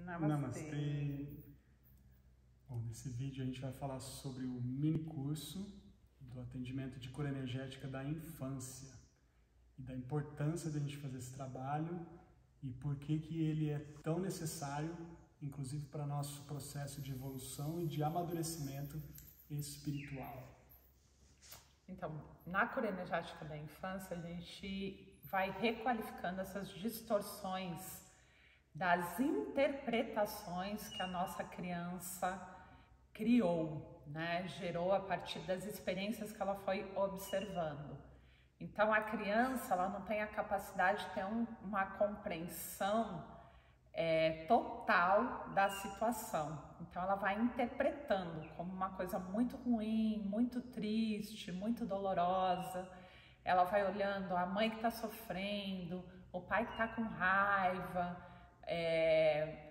Namastê. Bom, nesse vídeo a gente vai falar sobre o mini curso do atendimento de cura energética da infância e da importância de a gente fazer esse trabalho e por que ele é tão necessário, inclusive para nosso processo de evolução e de amadurecimento espiritual. Então, na cura energética da infância, a gente vai requalificando essas distorções das interpretações que a nossa criança criou, né? Gerou a partir das experiências que ela foi observando. Então, a criança, ela não tem a capacidade de ter uma compreensão total da situação. Então, ela vai interpretando como uma coisa muito ruim, muito triste, muito dolorosa. Ela vai olhando a mãe que está sofrendo, o pai que está com raiva,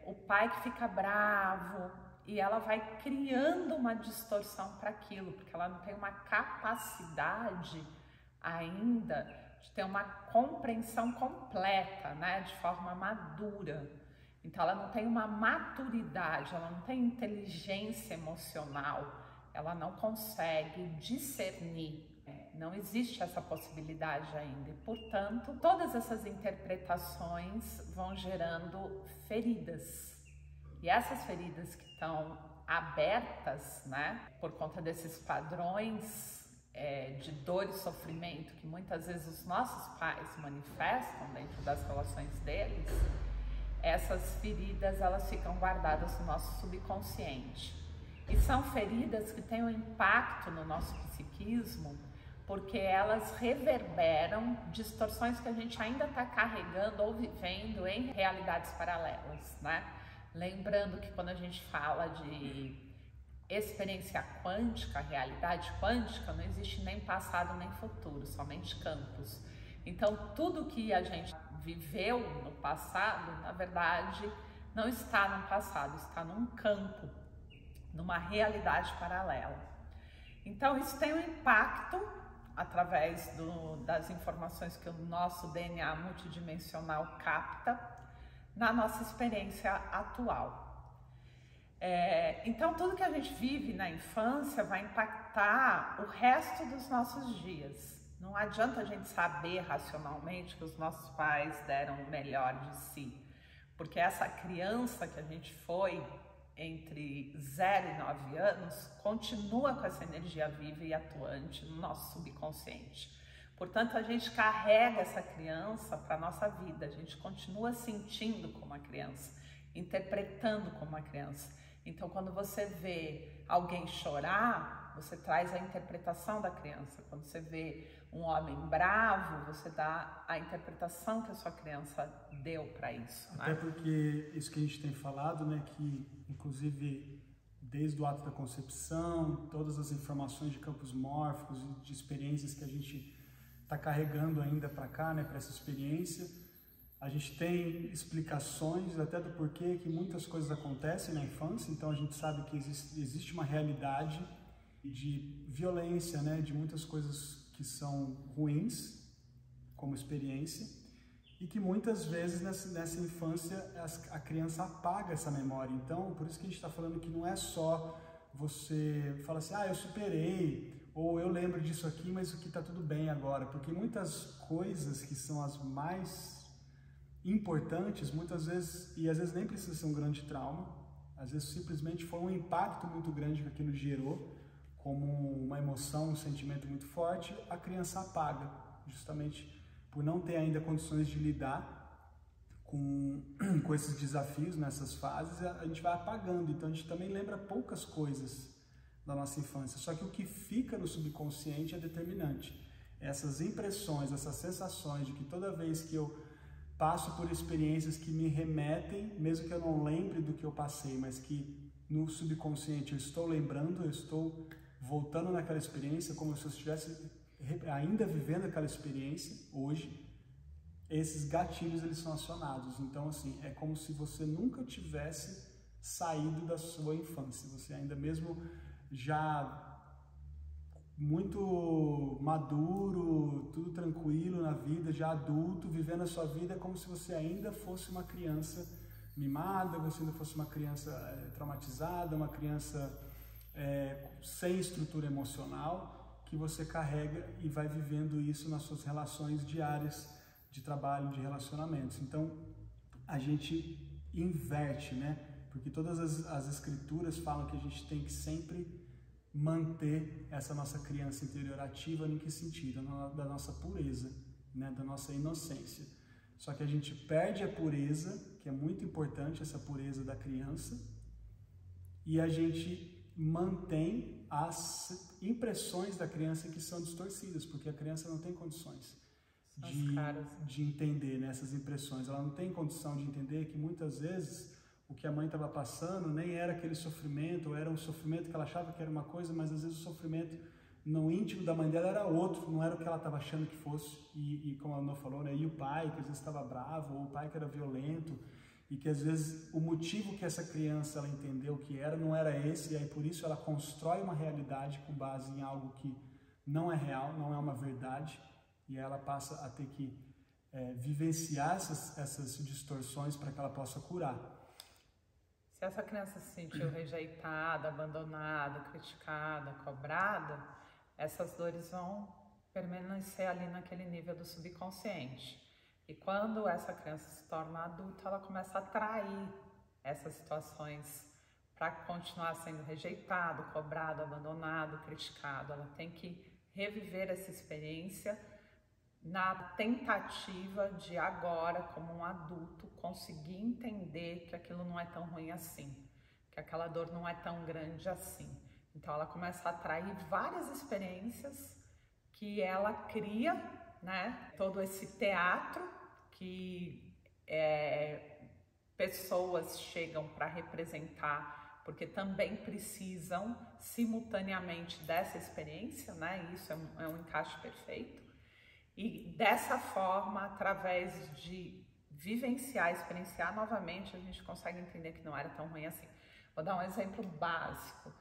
o pai que fica bravo, e ela vai criando uma distorção para aquilo, porque ela não tem uma capacidade ainda de ter uma compreensão completa, né, de forma madura. Então ela não tem uma maturidade, ela não tem inteligência emocional, ela não consegue discernir. Não existe essa possibilidade ainda e, portanto, todas essas interpretações vão gerando feridas. E essas feridas que estão abertas, né, por conta desses padrões de dor e sofrimento que muitas vezes os nossos pais manifestam dentro das relações deles, essas feridas elas ficam guardadas no nosso subconsciente. E são feridas que têm um impacto no nosso psiquismo, porque elas reverberam distorções que a gente ainda está carregando ou vivendo em realidades paralelas, né? Lembrando que quando a gente fala de experiência quântica, realidade quântica, não existe nem passado nem futuro, somente campos. Então, tudo que a gente viveu no passado, na verdade, não está no passado, está num campo, numa realidade paralela. Então, isso tem um impacto através das informações que o nosso DNA multidimensional capta na nossa experiência atual. Então, tudo que a gente vive na infância vai impactar o resto dos nossos dias. Não adianta a gente saber racionalmente que os nossos pais deram o melhor de si, porque essa criança que a gente foi entre 0 e 9 anos continua com essa energia viva e atuante no nosso subconsciente. Portanto, a gente carrega essa criança para a nossa vida, a gente continua sentindo como uma criança, interpretando como uma criança. Então, quando você vê alguém chorar, você traz a interpretação da criança. Quando você vê um homem bravo, você dá a interpretação que a sua criança deu para isso. Até porque isso que a gente tem falado, né, que inclusive desde o ato da concepção, todas as informações de campos mórficos e de experiências que a gente está carregando ainda para cá, né, para essa experiência, a gente tem explicações até do porquê que muitas coisas acontecem na infância. Então a gente sabe que existe uma realidade de violência, né, de muitas coisas que são ruins como experiência e que muitas vezes nessa infância a criança apaga essa memória. Então, por isso que a gente está falando que não é só você falar assim, eu superei, ou eu lembro disso aqui, mas isso aqui está tudo bem agora, porque muitas coisas que são as mais importantes, muitas vezes, e às vezes nem precisa ser um grande trauma, às vezes simplesmente foi um impacto muito grande que aquilo gerou, como uma emoção, um sentimento muito forte, a criança apaga, justamente por não ter ainda condições de lidar com esses desafios nessas fases, a gente vai apagando. Então a gente também lembra poucas coisas da nossa infância, só que o que fica no subconsciente é determinante. Essas impressões, essas sensações de que toda vez que eu passo por experiências que me remetem, mesmo que eu não lembre do que eu passei, mas que no subconsciente eu estou lembrando, eu estou voltando naquela experiência como se eu estivesse ainda vivendo aquela experiência hoje, esses gatilhos eles são acionados. Então assim, é como se você nunca tivesse saído da sua infância, você ainda mesmo já muito maduro, tudo tranquilo na vida, já adulto, vivendo a sua vida, é como se você ainda fosse uma criança mimada, você ainda fosse uma criança traumatizada, uma criança sem estrutura emocional, que você carrega e vai vivendo isso nas suas relações diárias de trabalho, de relacionamentos. Então, a gente inverte, né? Porque todas as escrituras falam que a gente tem que sempre manter essa nossa criança interior ativa. Em que sentido? Da nossa pureza, né? Da nossa inocência. Só que a gente perde a pureza, que é muito importante, essa pureza da criança, e a gente mantém as impressões da criança que são distorcidas, porque a criança não tem condições de entender, né, essas impressões. Ela não tem condição de entender que muitas vezes o que a mãe estava passando nem era aquele sofrimento, ou era um sofrimento que ela achava que era uma coisa, mas às vezes o sofrimento no íntimo da mãe dela era outro, não era o que ela estava achando que fosse. E como a Ana falou, né, e o pai que às vezes estava bravo, ou o pai que era violento, e que às vezes o motivo que essa criança ela entendeu que era não era esse, e aí por isso ela constrói uma realidade com base em algo que não é real, não é uma verdade, e ela passa a ter que vivenciar essas distorções para que ela possa curar. Se essa criança se sentiu rejeitada, abandonada, criticada, cobrada, essas dores vão permanecer ali naquele nível do subconsciente. E quando essa criança se torna adulta, ela começa a atrair essas situações para continuar sendo rejeitado, cobrado, abandonado, criticado. Ela tem que reviver essa experiência na tentativa de agora, como um adulto, conseguir entender que aquilo não é tão ruim assim, que aquela dor não é tão grande assim. Então ela começa a atrair várias experiências que ela cria, né? Todo esse teatro que pessoas chegam para representar, porque também precisam simultaneamente dessa experiência, né? Isso é um encaixe perfeito. E dessa forma, através de vivenciar, experienciar novamente, a gente consegue entender que não era tão ruim assim. Vou dar um exemplo básico.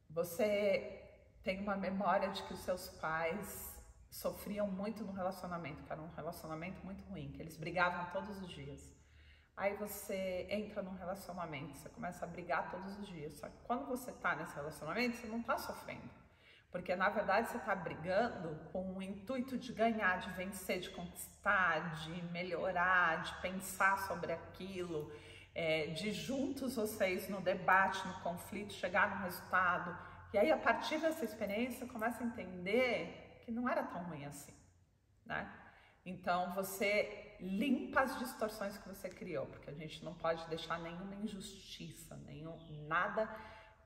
Você tem uma memória de que os seus pais sofriam muito no relacionamento, que era um relacionamento muito ruim, que eles brigavam todos os dias. Aí você entra num relacionamento, você começa a brigar todos os dias. Só que quando você está nesse relacionamento, você não está sofrendo. Porque, na verdade, você está brigando com o intuito de ganhar, de vencer, de conquistar, de melhorar, de pensar sobre aquilo, de juntos vocês no debate, no conflito, chegar no resultado. E aí, a partir dessa experiência, começa a entender que não era tão ruim assim, né? Então, você limpa as distorções que você criou, porque a gente não pode deixar nenhuma injustiça, nada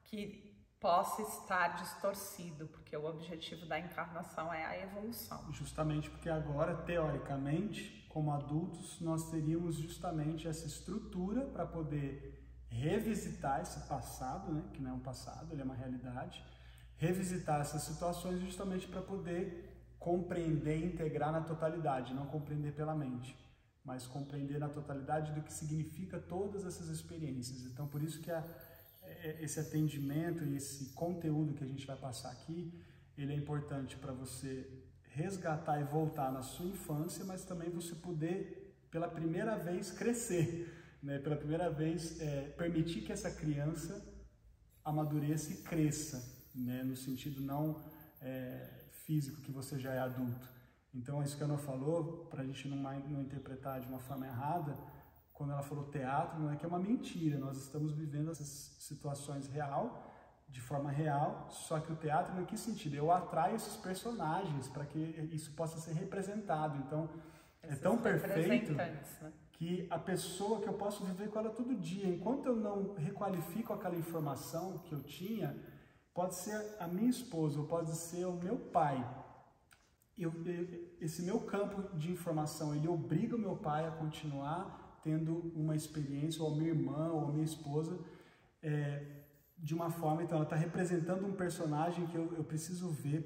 que possa estar distorcido, porque o objetivo da encarnação é a evolução. Justamente porque agora, teoricamente, como adultos, nós teríamos justamente essa estrutura para poder revisitar esse passado, né, que não é um passado, ele é uma realidade, revisitar essas situações justamente para poder compreender e integrar na totalidade, não compreender pela mente, mas compreender na totalidade do que significa todas essas experiências. Então, por isso que esse atendimento e esse conteúdo que a gente vai passar aqui, ele é importante para você resgatar e voltar na sua infância, mas também você poder, pela primeira vez, crescer, né? Pela primeira vez, permitir que essa criança amadureça e cresça, né? No sentido não físico, que você já é adulto. Então, isso que a Ana falou, para a gente não interpretar de uma forma errada, quando ela falou teatro, não é que é uma mentira, nós estamos vivendo essas situações de forma real, só que o teatro, em que sentido? Eu atraio esses personagens para que isso possa ser representado. Então, é tão perfeito, né, que a pessoa que eu posso viver com ela todo dia, enquanto eu não requalifico aquela informação que eu tinha, pode ser a minha esposa, ou pode ser o meu pai. Esse meu campo de informação, ele obriga o meu pai a continuar tendo uma experiência, ou a minha irmã, ou a minha esposa, de uma forma. Então ela está representando um personagem que eu preciso ver.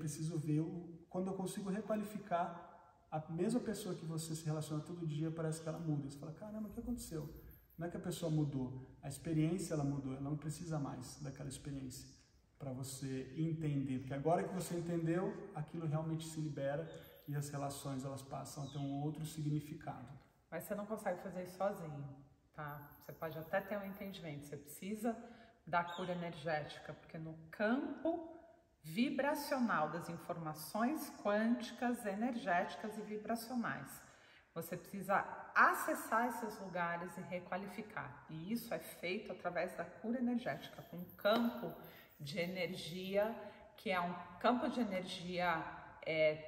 Quando eu consigo requalificar, a mesma pessoa que você se relaciona todo dia, parece que ela muda. Você fala, caramba, o que aconteceu? Não é que a pessoa mudou, a experiência ela mudou, ela não precisa mais daquela experiência para você entender, porque agora que você entendeu, aquilo realmente se libera e as relações elas passam a ter um outro significado. Mas você não consegue fazer isso sozinho. tá? Você pode até ter um entendimento, você precisa da cura energética, porque no campo vibracional das informações quânticas, energéticas e vibracionais, você precisa acessar esses lugares e requalificar. E isso é feito através da cura energética, com um campo de energia, que é um campo de energia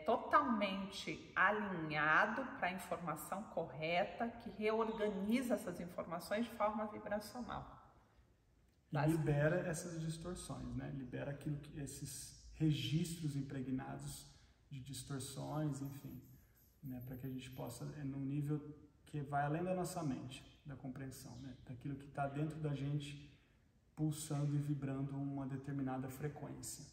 totalmente alinhado para a informação correta, que reorganiza essas informações de forma vibracional. E libera essas distorções, né? Libera esses registros impregnados de distorções, enfim, né? Para que a gente possa, num nível que vai além da nossa mente, da compreensão, né? Daquilo que está dentro da gente, pulsando e vibrando uma determinada frequência.